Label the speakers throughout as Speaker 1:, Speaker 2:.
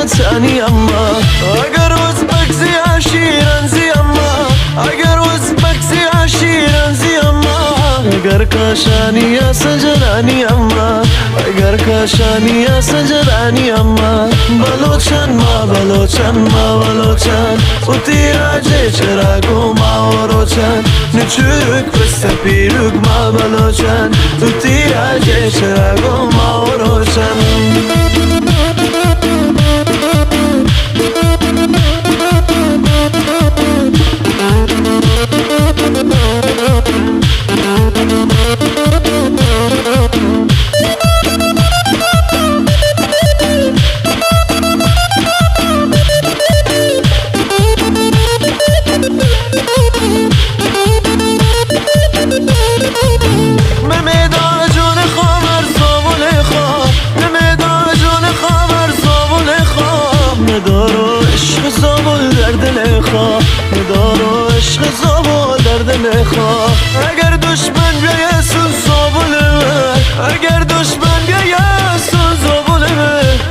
Speaker 1: وطنی اما اگر ازبک زی شیران زی اما اگر ازبک زی شیران زی اما اگر کاشانی سجرانی اما اگر کاشانی سجرانی اما بلوچن ما بلوچن ما بلوچن وتیراجه چراغو ما وروچن نچوک بستپیروک ما بلوچن وتیراجه چراغو ما وروچن ندارو عشق زابل در دل خواه ندارو عشق زابل در دل خواه اگر دشمن بیایه سون زابل اگر دشمن بیایه سون زابل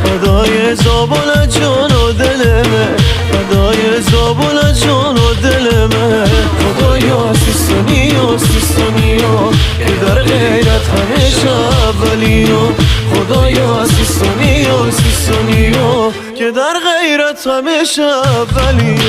Speaker 1: فدای زابل جان و دل فدای زابل جان و دل خدایا سیستانی که در غیرت همیشه اولی خدایا سیستانی که در غیرت همیشه اولی